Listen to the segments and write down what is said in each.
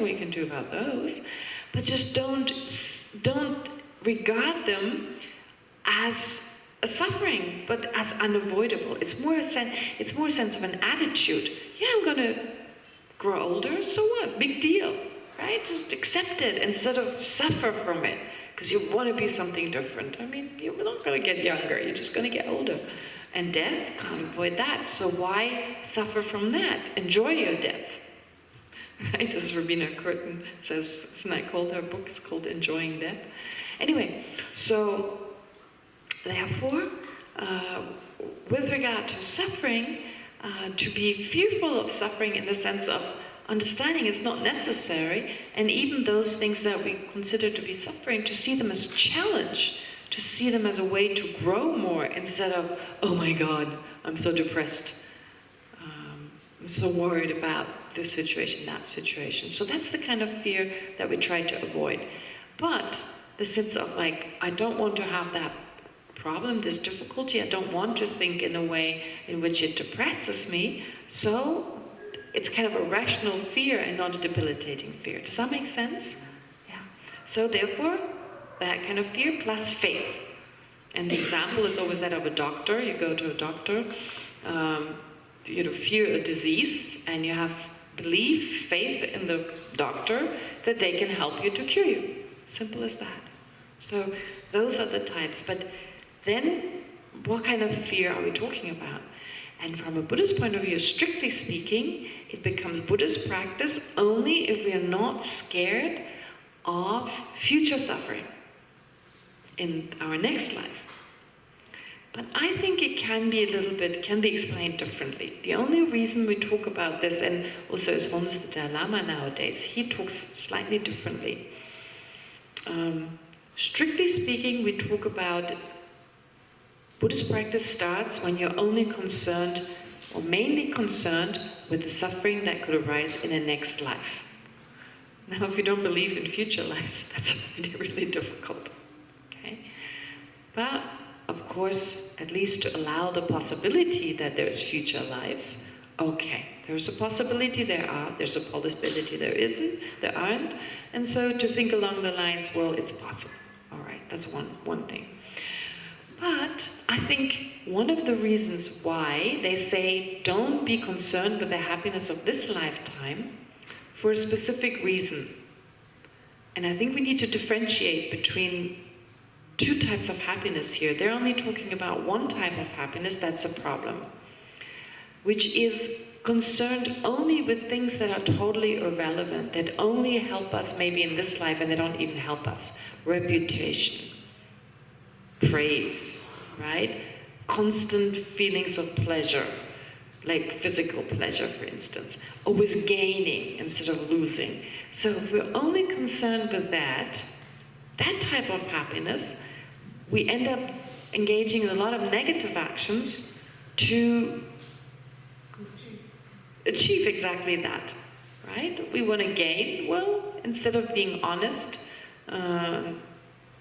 we can do about those, but just don't regard them as a suffering, but as unavoidable. It's more a sense of an attitude. Yeah, I'm gonna grow older, so what? Big deal, right? Just accept it instead of suffer from it, because you want to be something different. I mean, you're not gonna get younger, you're just gonna get older. And death, can't avoid that. So why suffer from that? Enjoy your death. Right, as Rabina Curtin says, isn't that called her book? It's called Enjoying Death. Anyway, so therefore, with regard to suffering, to be fearful of suffering in the sense of understanding it's not necessary, and even those things that we consider to be suffering, to see them as challenge, to see them as a way to grow more instead of, oh my God, I'm so depressed. I'm so worried about this situation, that situation. So that's the kind of fear that we try to avoid. But the sense of like, I don't want to have that problem, this difficulty, I don't want to think in a way in which it depresses me, so it's kind of a rational fear and not a debilitating fear. Does that make sense? Yeah. So therefore, that kind of fear plus faith. And the example is always that of a doctor. You go to a doctor, you fear a disease, and you have belief, faith in the doctor that they can help you to cure you. Simple as that. So those are the types. But then, what kind of fear are we talking about? And from a Buddhist point of view, strictly speaking, it becomes Buddhist practice only if we are not scared of future suffering in our next life. But I think it can be explained differently. The only reason we talk about this, and also as Homs the Dalai Lama nowadays, he talks slightly differently. Strictly speaking, we talk about Buddhist practice starts when you're only concerned, or mainly concerned, with the suffering that could arise in a next life. Now, if you don't believe in future lives, that's really, really difficult. Okay? But of course, at least to allow the possibility that there's future lives, okay, there's a possibility there's a possibility there aren't, and so to think along the lines, well, it's possible. All right, that's one thing. But I think one of the reasons why they say don't be concerned with the happiness of this lifetime for a specific reason. And I think we need to differentiate between two types of happiness here. They're only talking about one type of happiness that's a problem, which is concerned only with things that are totally irrelevant, that only help us maybe in this life and they don't even help us. Reputation, praise, right? Constant feelings of pleasure, like physical pleasure, for instance. Always gaining instead of losing. So if we're only concerned with that type of happiness, we end up engaging in a lot of negative actions to achieve exactly that, right? We want to gain. Well, instead of being honest,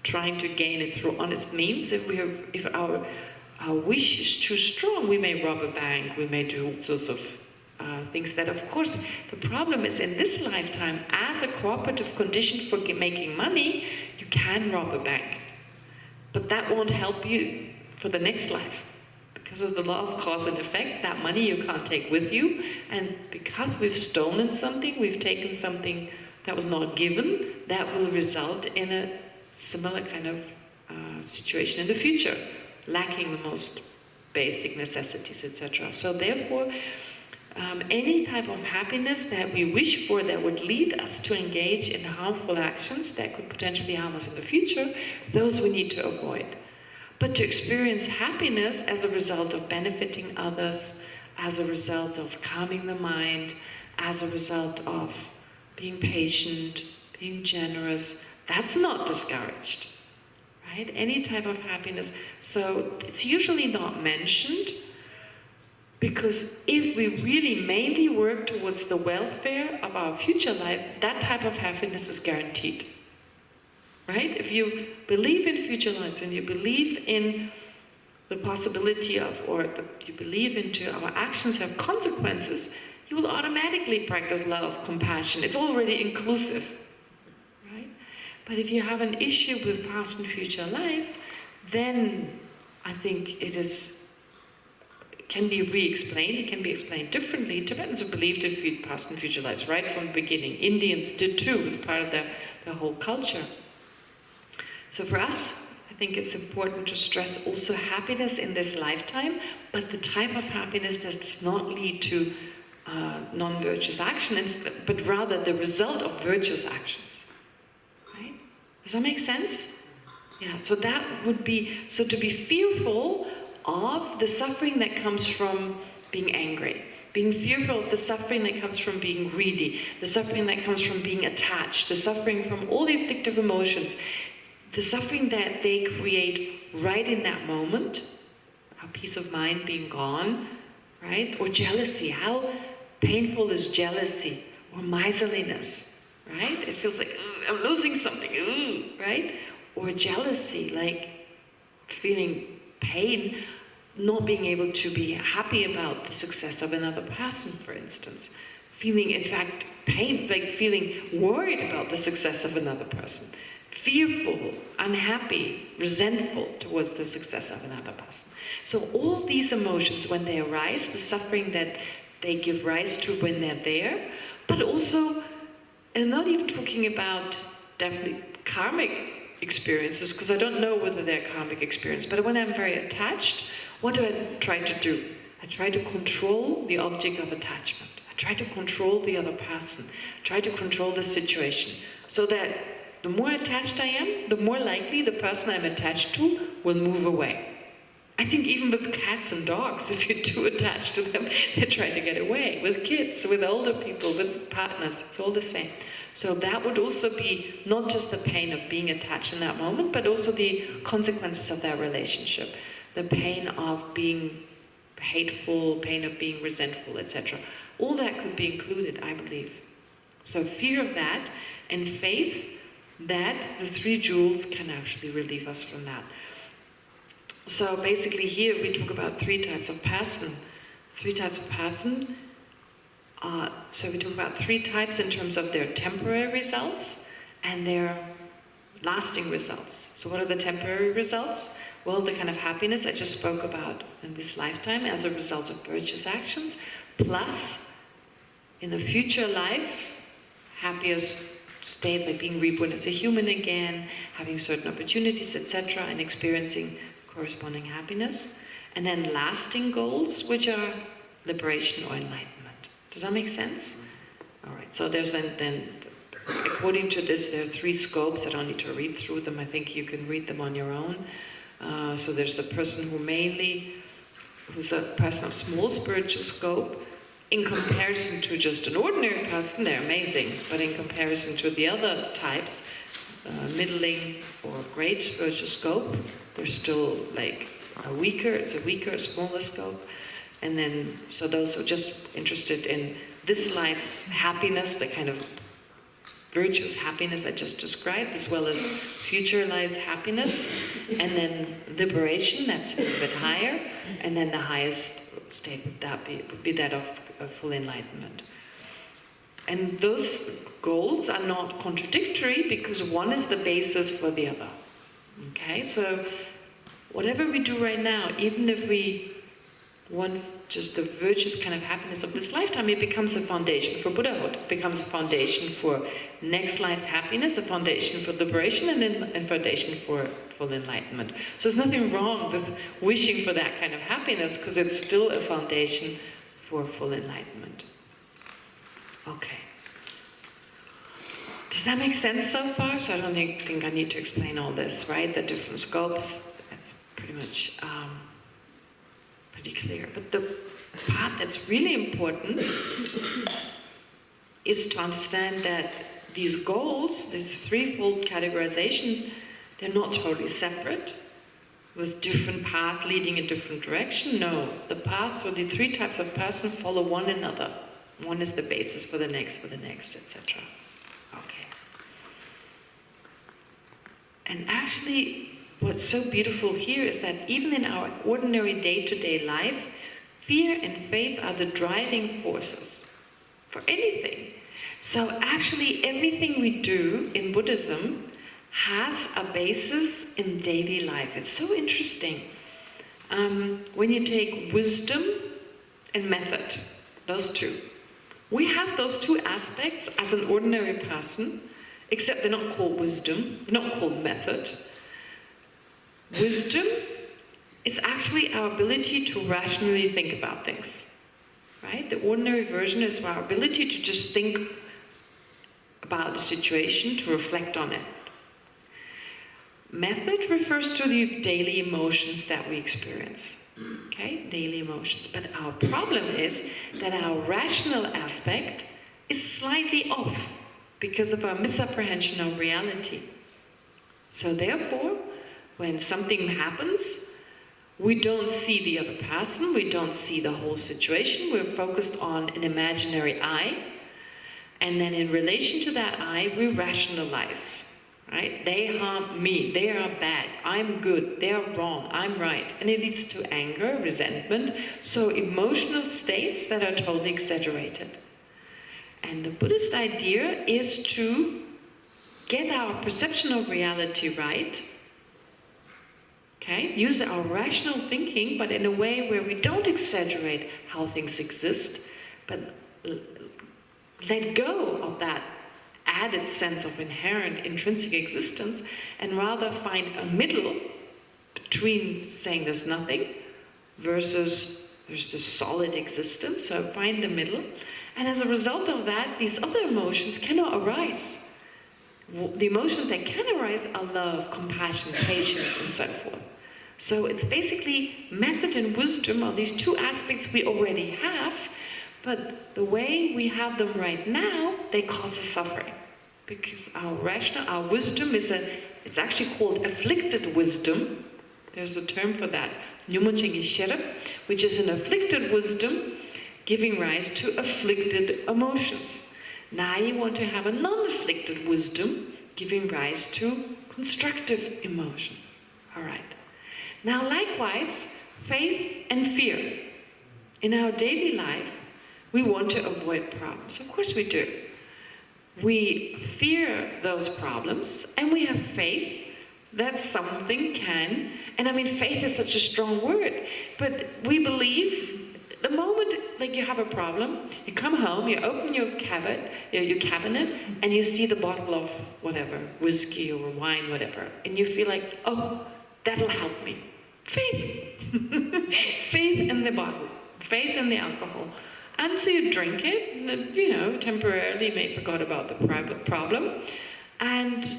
trying to gain it through honest means, if our wish is too strong, we may rob a bank, we may do all sorts of things that, of course, the problem is in this lifetime, as a cooperative condition for making money, you can rob a bank. But that won't help you for the next life. Because of the law of cause and effect, that money you can't take with you. And because we've stolen something, we've taken something that was not given, that will result in a similar kind of situation in the future, lacking the most basic necessities, etc. So therefore, any type of happiness that we wish for that would lead us to engage in harmful actions that could potentially harm us in the future, those we need to avoid. But to experience happiness as a result of benefiting others, as a result of calming the mind, as a result of being patient, being generous, that's not discouraged, right? Any type of happiness. So it's usually not mentioned, because if we really mainly work towards the welfare of our future life, that type of happiness is guaranteed. Right? If you believe in future lives and you believe in the possibility of, you believe into our actions have consequences, you will automatically practice love, compassion. It's already inclusive, right? But if you have an issue with past and future lives, then I think it can be re-explained. It can be explained differently. Tibetans have believed in past and future lives right from the beginning. Indians did too, as part of their whole culture. So for us, I think it's important to stress also happiness in this lifetime, but the type of happiness that does not lead to non-virtuous action, but rather the result of virtuous actions. Right? Does that make sense? Yeah, so that would be, so to be fearful of the suffering that comes from being angry, being fearful of the suffering that comes from being greedy, the suffering that comes from being attached, the suffering from all the afflictive emotions, the suffering that they create right in that moment, our peace of mind being gone, right? Or jealousy, how painful is jealousy? Or miserliness, right? It feels like, I'm losing something, right? Or jealousy, like feeling pain, not being able to be happy about the success of another person, for instance. Feeling, in fact, pain, like feeling worried about the success of another person. Fearful, unhappy, resentful towards the success of another person. So all these emotions, when they arise, the suffering that they give rise to when they're there, but also, and I'm not even talking about definitely karmic experiences, because I don't know whether they're karmic experiences, but when I'm very attached, what do I try to do? I try to control the object of attachment. I try to control the other person. I try to control the situation, so that the more attached I am, the more likely the person I'm attached to will move away. I think even with cats and dogs, if you're too attached to them, they try to get away. With kids, with older people, with partners, it's all the same. So that would also be not just the pain of being attached in that moment, but also the consequences of that relationship. The pain of being hateful, pain of being resentful, etc. All that could be included, I believe. So fear of that, and faith that the three jewels can actually relieve us from that. So basically here we talk about three types of person. Three types of person. So we talk about three types in terms of their temporary results and their lasting results. So what are the temporary results? Well, the kind of happiness I just spoke about in this lifetime as a result of virtuous actions, plus in the future life, happiest state, like being reborn as a human again, having certain opportunities, etc., and experiencing corresponding happiness. And then lasting goals, which are liberation or enlightenment. Does that make sense? All right, so there's then according to this, there are three scopes. I don't need to read through them. I think you can read them on your own. So there's the person who's a person of small spiritual scope. In comparison to just an ordinary person, they're amazing. But in comparison to the other types, middling or great spiritual scope, they're still like it's a weaker, smaller scope. And then, so those who are just interested in this life's happiness, the kind of virtuous happiness I just described, as well as future life's happiness, and then liberation, that's a little bit higher, and then the highest state would be that of full enlightenment. And those goals are not contradictory, because one is the basis for the other. Okay, so whatever we do right now, even if we want just the virtuous kind of happiness of this lifetime, it becomes a foundation for Buddhahood. It becomes a foundation for next life's happiness, a foundation for liberation, and then a foundation for full enlightenment. So there's nothing wrong with wishing for that kind of happiness, because it's still a foundation for full enlightenment. Okay. Does that make sense so far? So I don't think I need to explain all this, right? The different scopes. That's pretty much pretty clear. But the part that's really important is to understand that these goals, this threefold categorization, they're not totally separate, with different paths leading in different direction. No, the path for the three types of person follow one another. One is the basis for the next, etc. Okay. And actually, what's so beautiful here is that even in our ordinary day-to-day life, fear and faith are the driving forces. for anything. So actually everything we do in Buddhism has a basis in daily life. It's so interesting. When you take wisdom and method, those two. We have those two aspects as an ordinary person, except they're not called wisdom, they're not called method. Wisdom is actually our ability to rationally think about things. Right? The ordinary version is our ability to just think about the situation, to reflect on it. Method refers to the daily emotions that we experience. Okay? Daily emotions. But our problem is that our rational aspect is slightly off because of our misapprehension of reality. So therefore, when something happens, we don't see the other person, we don't see the whole situation, we're focused on an imaginary I, and then in relation to that I, we rationalize, right? They harm me, they are bad, I'm good, they are wrong, I'm right. And it leads to anger, resentment, so emotional states that are totally exaggerated. And the Buddhist idea is to get our perception of reality right. Okay? Use our rational thinking, but in a way where we don't exaggerate how things exist, but let go of that added sense of inherent intrinsic existence, and rather find a middle between saying there's nothing versus there's this solid existence. So find the middle, and as a result of that, these other emotions cannot arise. The emotions that can arise are love, compassion, patience, and so forth. So it's basically method and wisdom are these two aspects we already have, but the way we have them right now, they cause us suffering. Because our wisdom it's actually called afflicted wisdom. There's a term for that, Geshe, which is an afflicted wisdom giving rise to afflicted emotions. Now you want to have a non-afflicted wisdom giving rise to constructive emotions. All right. Now likewise, faith and fear. In our daily life, we want to avoid problems. Of course we do. We fear those problems, and we have faith that something can, and I mean faith is such a strong word, but we believe the moment like you have a problem, you come home, you open your cabinet, and you see the bottle of whatever, whiskey or wine, whatever, and you feel like, oh, that'll help me. Faith. Faith in the bottle. Faith in the alcohol. And so you drink it, and, temporarily you may forget about the private problem. And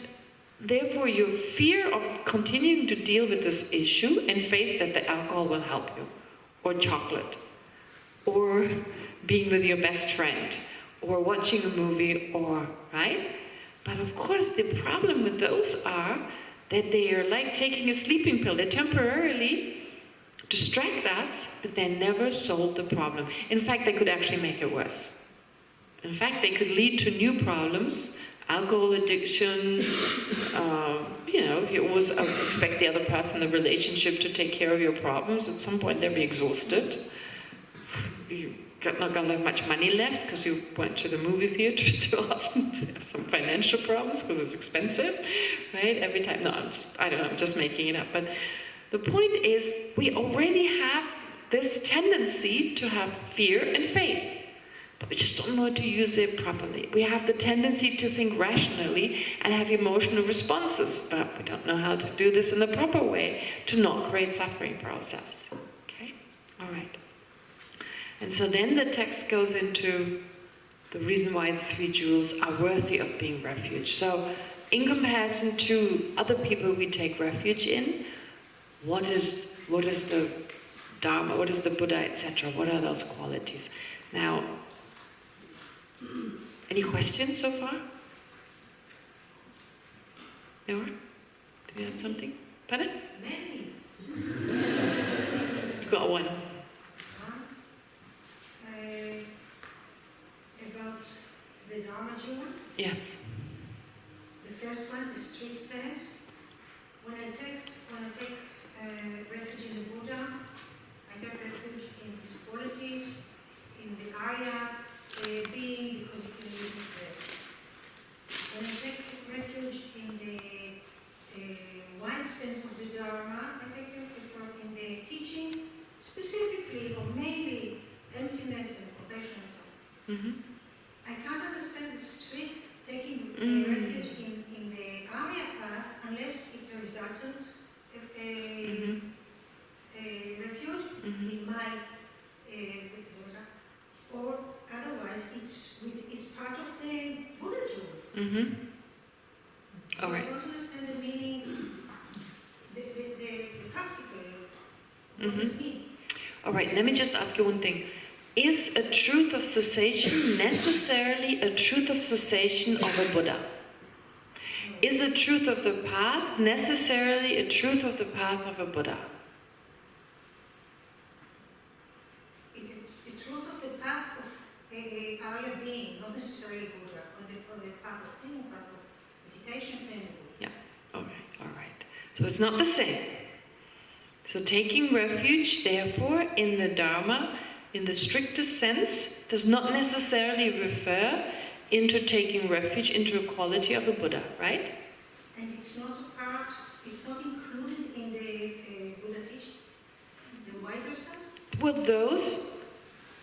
therefore your fear of continuing to deal with this issue and faith that the alcohol will help you. Or chocolate. Or being with your best friend. Or watching a movie, right? But of course the problem with those are that they are like taking a sleeping pill. They temporarily distract us, but they never solve the problem. In fact, they could actually make it worse. In fact, they could lead to new problems, alcohol addiction, if you always expect the other person in the relationship to take care of your problems, at some point they'll be exhausted. You're not going to have much money left because you went to the movie theater too often. You have some financial problems because it's expensive, right? Every time, I'm just making it up. But the point is, we already have this tendency to have fear and faith, but we just don't know how to use it properly. We have the tendency to think rationally and have emotional responses, but we don't know how to do this in the proper way to not create suffering for ourselves. Okay? All right. And so then the text goes into the reason why the three jewels are worthy of being refuge. So in comparison to other people we take refuge in, what is the Dharma, what is the Buddha, etc.? What are those qualities? Now, any questions so far? No? Do you have something? Pardon? Many. You've got one. About the Dharma jewel? Yes. The first one, the street says, when I take refuge in the Buddha, I take refuge in his qualities, in the Arya being because it can lead me there. When I take refuge in the wide sense of the Dharma, I take refuge in the teaching, specifically or mainly emptiness and compassion and so on. Mm-hmm. I can't understand the strict taking refuge in the Arya path unless it's a resultant refuge in my or otherwise it's part of the Buddhism. Mm-hmm. So All right. I don't understand the meaning, the practical. What does it mean? All right, let me just ask you one thing. Is a truth of cessation necessarily a truth of cessation of a Buddha? Is a truth of the path necessarily a truth of the path of a Buddha? The truth of the path of a Arya being, not necessarily Buddha, on the path of thinking, path of meditation, and Yeah, all right. So it's not the same. So taking refuge, therefore, in the Dharma, in the strictest sense, does not necessarily refer into taking refuge into a quality of a Buddha, right? And it's not included in the Buddha teaching, the wider sense? Well, those,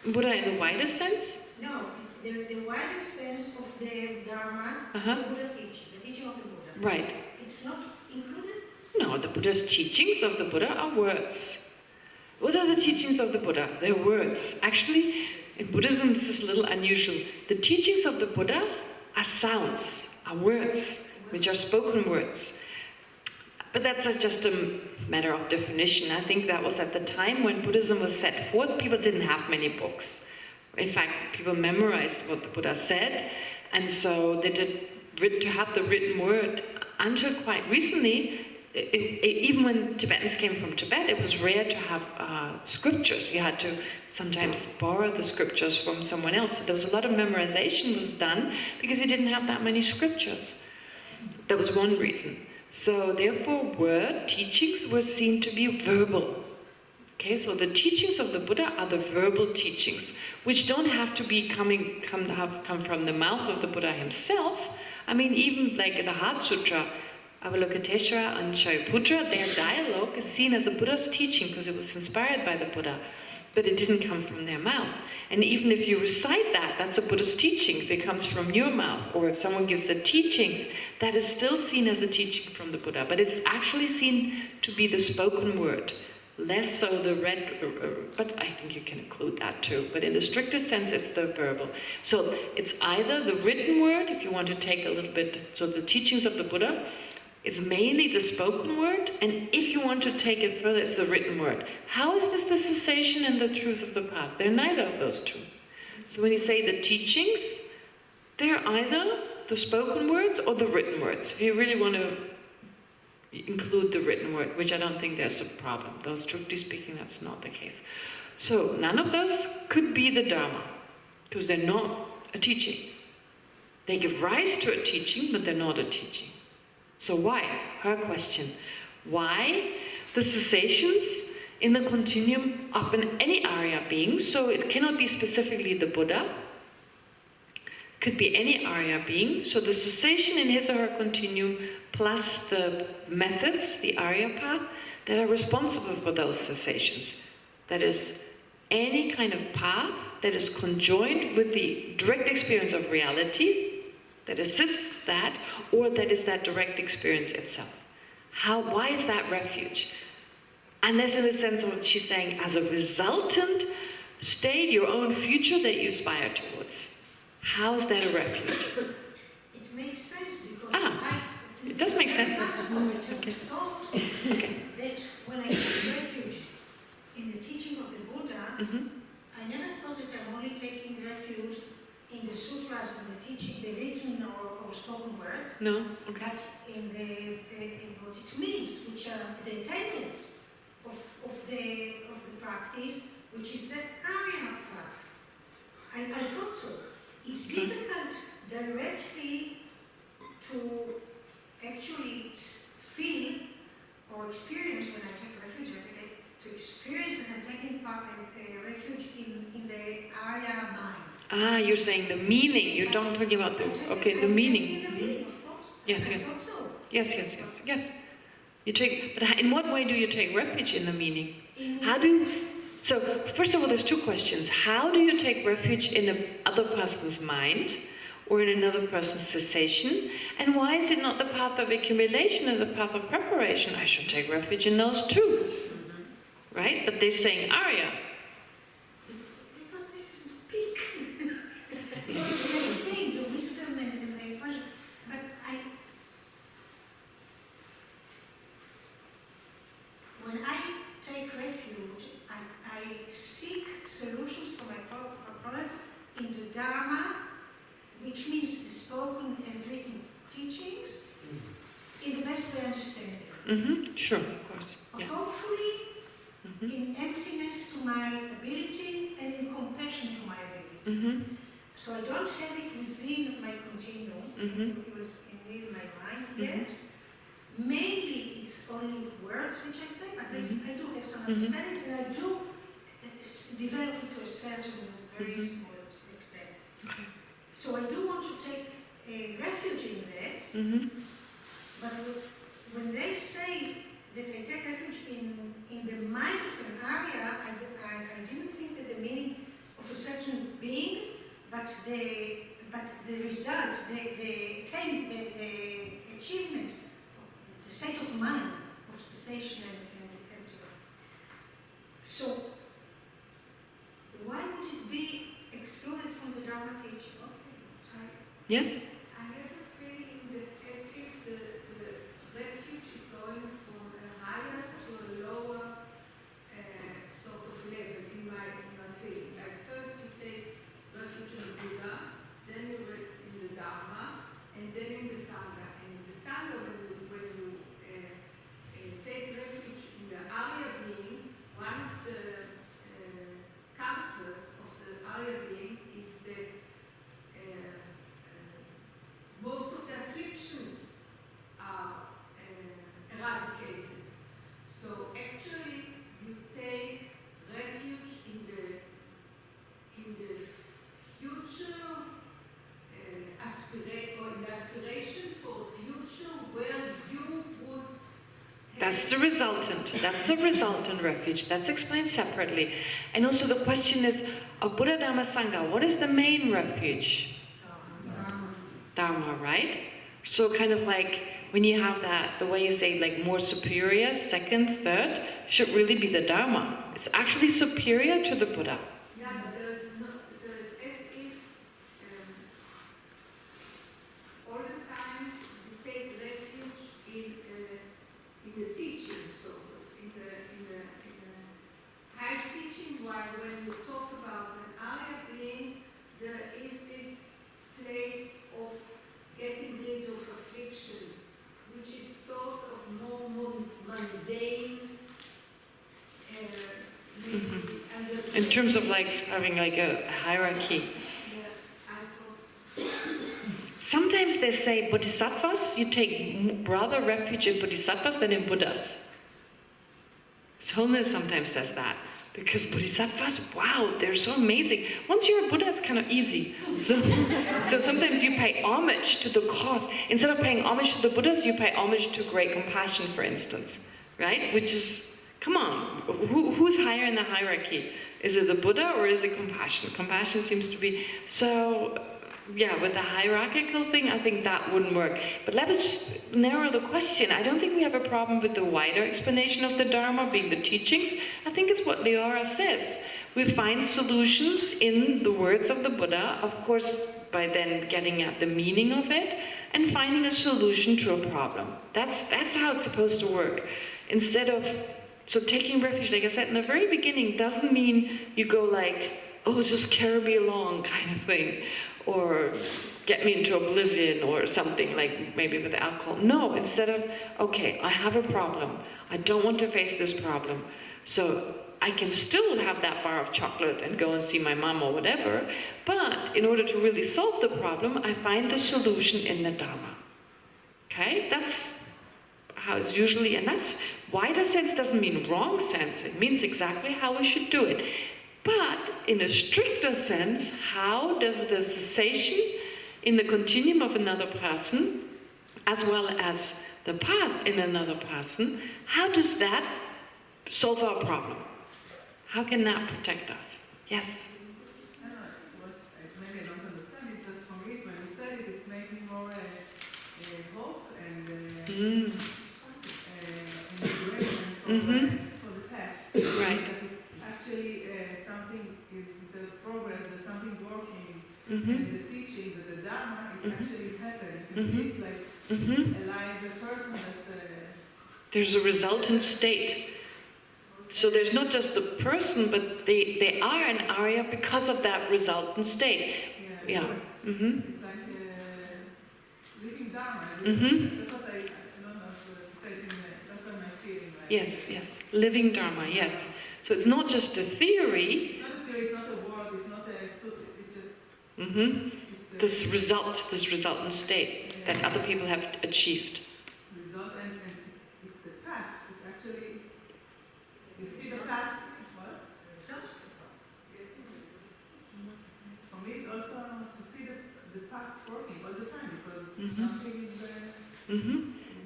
Buddha in the wider sense? No, the wider sense of the Dharma is the Buddha teaching, the teaching of the Buddha. Right. It's not included? No, the Buddha's teachings of the Buddha are words. What are the teachings of the Buddha? They're words. Actually, in Buddhism, this is a little unusual. The teachings of the Buddha are sounds, are words, which are spoken words. But that's just a matter of definition. I think that was at the time when Buddhism was set forth, people didn't have many books. In fact, people memorized what the Buddha said, and so they did to have the written word until quite recently. Even when Tibetans came from Tibet, it was rare to have scriptures. You had to sometimes borrow the scriptures from someone else. So there was a lot of memorization was done because you didn't have that many scriptures. That was one reason. So therefore, word teachings were seen to be verbal. Okay, so the teachings of the Buddha are the verbal teachings, which don't have to be come from the mouth of the Buddha himself. I mean, even like in the Heart Sutra, Avalokiteshvara and Shariputra, their dialogue is seen as a Buddha's teaching because it was inspired by the Buddha, but it didn't come from their mouth. And even if you recite that, that's a Buddha's teaching if it comes from your mouth, or if someone gives the teachings, that is still seen as a teaching from the Buddha, but it's actually seen to be the spoken word, less so the read, but I think you can include that too, but in the strictest sense it's the verbal. So it's either the written word, if you want to take a little bit, so the teachings of the Buddha, it's mainly the spoken word, and if you want to take it further, it's the written word. How is this the cessation and the truth of the path? They're neither of those two. So when you say the teachings, they're either the spoken words or the written words. If you really want to include the written word, which I don't think there's a problem. Though strictly speaking, that's not the case. So none of those could be the Dharma, because they're not a teaching. They give rise to a teaching, but they're not a teaching. So why? Her question. Why the cessations in the continuum of any Arya being, so it cannot be specifically the Buddha, could be any Arya being, so the cessation in his or her continuum plus the methods, the Arya path, that are responsible for those cessations. That is, any kind of path that is conjoined with the direct experience of reality, that assists that, or that is that direct experience itself. Why is that refuge? Unless in the sense of what she's saying, as a resultant state, your own future that you aspire towards. How is that a refuge? It makes sense because it does make sense. I just thought that when I take refuge in the teaching of the Buddha, I never thought that I'm only taking refuge in the sutras and the teaching, the written or spoken words. No, okay. But in what it means, which are the attainments of the practice, which is the Arya path. I thought so. It's difficult directly to actually feel or experience when I take refuge every day, to experience that I'm taking refuge in the Arya mind. Ah, you're saying the meaning. You're not talking about the... Okay, the meaning. The meaning, of course. Yes, I yes. thought so. Yes. You take... But in what way do you take refuge in the meaning? In How do... So, first of all, there's two questions. How do you take refuge in another person's mind or in another person's cessation? And why is it not the path of accumulation and the path of preparation? I should take refuge in those too. Right? But they're saying Arya. Because this is peak. Everything, the wisdom and the pleasure. But when I take refuge, I seek solutions for my problems in the Dharma, which means the spoken and written teachings, in the best way I understand it. Sure, of course. Yeah. Hopefully, in emptiness to my ability and in compassion to my ability. So I don't have it within my continuum, it was in my mind yet. Mainly it's only words which I say, but I do have some understanding, and I do develop it to a certain very small extent. Okay. So I do want to take a refuge in that, but when they say that I take refuge in the mind of an Arya, I didn't think that the meaning of a certain being, but the result, the achievement, the state of mind of cessation and emptiness. So why would it be excluded from the Dharma teaching? Okay. Yes? I have a feeling that as if the refuge is going from a higher to a lower sort of level in my feeling. Like first you take refuge in the Buddha, then you in the Dharma, and then in the Sangha. And in the Sangha, when you take refuge in the Arya being, one of the characters of the Arya being is that most of the afflictions are eradicated. So actually, you take refuge in the future aspiration for a future where you would. That's the resultant. That's the resultant refuge. That's explained separately. And also the question is, of Buddha Dhamma Sangha, what is the main refuge? Dharma, right? So kind of like when you have that, the way you say like more superior, second, third, should really be the Dharma. It's actually superior to the Buddha. Yeah, but there's as if all the time you take refuge in the teaching, sort of, in the high teaching, while when you talk about an Arya being, there is this place of getting rid of afflictions, which is sort of more mundane. In terms of like having like a hierarchy. Yeah, I thought. Sometimes they say bodhisattvas, you take rather refuge in bodhisattvas than in Buddhas. Wholeness sometimes says that. Because bodhisattvas, wow, they're so amazing. Once you're a Buddha, it's kind of easy. So sometimes you pay homage to the cause. Instead of paying homage to the Buddhas, you pay homage to great compassion, for instance. Right? Which is, come on, who's higher in the hierarchy? Is it the Buddha or is it compassion? Compassion seems to be... So, yeah, with the hierarchical thing, I think that wouldn't work. But let us just narrow the question. I don't think we have a problem with the wider explanation of the Dharma being the teachings. I think it's what Leora says. We find solutions in the words of the Buddha, of course, by then getting at the meaning of it, and finding a solution to a problem. That's how it's supposed to work. Instead of... So taking refuge, like I said in the very beginning, doesn't mean you go like, oh, just carry me along kind of thing. Or get me into oblivion or something, like maybe with alcohol. No, instead of, okay, I have a problem. I don't want to face this problem. So I can still have that bar of chocolate and go and see my mom or whatever, but in order to really solve the problem, I find the solution in the Dharma. Okay? That's how it's usually, and that's wider sense doesn't mean wrong sense. It means exactly how we should do it. But in a stricter sense, how does the cessation in the continuum of another person, as well as the path in another person, how does that solve our problem? How can that protect us? Yes? Maybe I don't understand it, but for me, when you said it, it's making more hope and inspiration for the path. Right. That it's actually something there's progress, there's something working, Mm-hmm. and the teaching, that the Dharma is actually happening. It's like a live person that's... There's a resultant state. So there's not just the person, but they are an Arya because of that resultant state. Yeah. Mm-hmm. It's like living Dharma. Mm-hmm. That's what I don't know to say it in that's what I'm feeling like. Yes. Living Dharma, yes. So it's not just a theory. Not a theory, it's not a word, it's not a suit, it's just... Mm-hmm. It's This resultant state that other people have achieved. result, and it's the path. It's actually... You see the path? What? For me, it's also to see the paths working all the time, because nothing is Mm-hmm.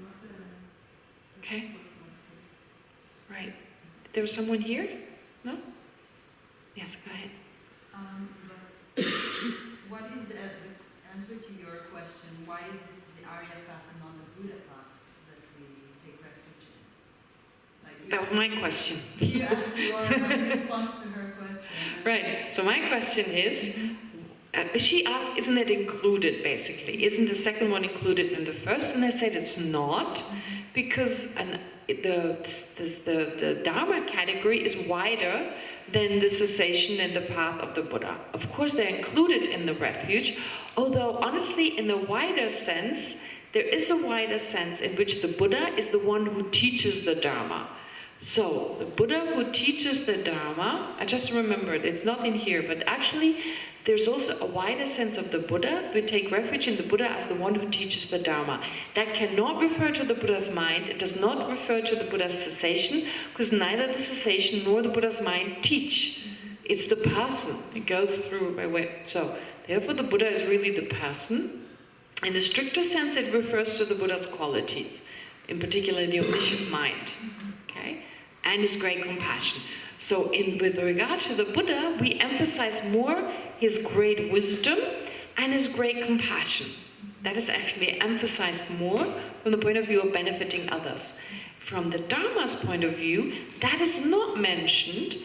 not Okay. Right. There was someone here? No? Yes, go ahead. But what is the answer to your question? Why is it the Arya path and not the Buddha path that we take refuge in? Like That was my question. You asked your response to her question. Right. So my question is, she asked, isn't it included, basically? Isn't the second one included in the first? And I said it's not, because the Dharma category is wider than the cessation and the path of the Buddha. Of course, they're included in the refuge, although honestly, in the wider sense, there is a wider sense in which the Buddha is the one who teaches the Dharma. So, the Buddha who teaches the Dharma, I just remembered, it's not in here, but actually, there's also a wider sense of the Buddha. We take refuge in the Buddha as the one who teaches the Dharma. That cannot refer to the Buddha's mind. It does not refer to the Buddha's cessation, because neither the cessation nor the Buddha's mind teach. It's the person. It goes through my way. So, therefore, the Buddha is really the person. In the stricter sense, it refers to the Buddha's quality, in particular the omniscient mind, okay, and his great compassion. So, with regard to the Buddha, we emphasize more his great wisdom and his great compassion. That is actually emphasized more from the point of view of benefiting others. From the Dharma's point of view, that is not mentioned,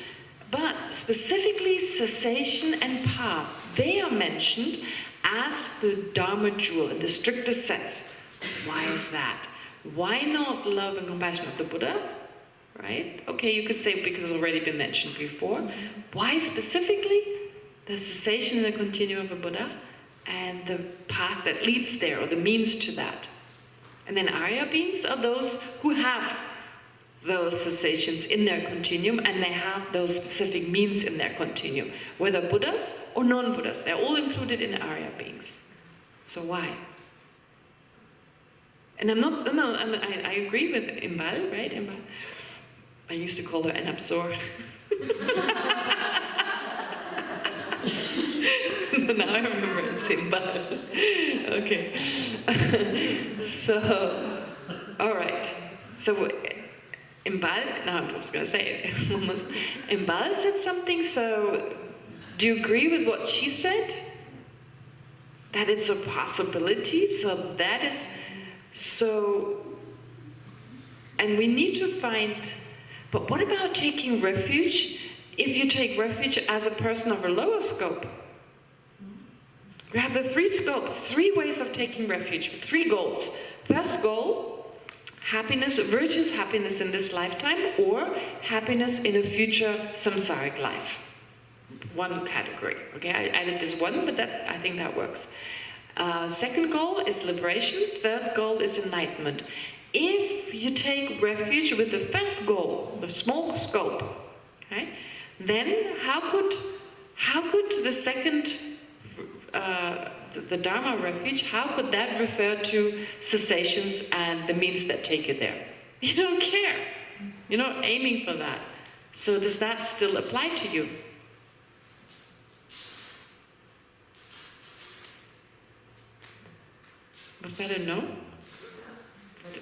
but specifically cessation and path, they are mentioned as the Dharma jewel in the strictest sense. Why is that? Why not love and compassion of the Buddha? Right? Okay, you could say because it's already been mentioned before. Why specifically? The cessation and the continuum of the Buddha and the path that leads there, or the means to that. And then Arya beings are those who have those cessations in their continuum, and they have those specific means in their continuum, whether Buddhas or non-Buddhas. They're all included in Arya beings. So why? And I agree with Imbal, right? Imbal. I used to call her an absor. Now I remember it's Imbal. Okay. So, all right. So, Imbal, no, I was going to say it. Almost. Imbal said something, so do you agree with what she said? That it's a possibility? So that is, so, and we need to find, but what about taking refuge if you take refuge as a person of a lower scope? We have the three scopes, three ways of taking refuge, three goals. First goal, happiness, virtuous happiness in this lifetime, or happiness in a future samsaric life. One category. Okay, I added this one, but that I think that works. Second goal is liberation. Third goal is enlightenment. If you take refuge with the first goal, the small scope, okay, then how could the second, the Dharma refuge, how could that refer to cessations and the means that take you there? You don't care. You're not aiming for that. So does that still apply to you? Was that a no?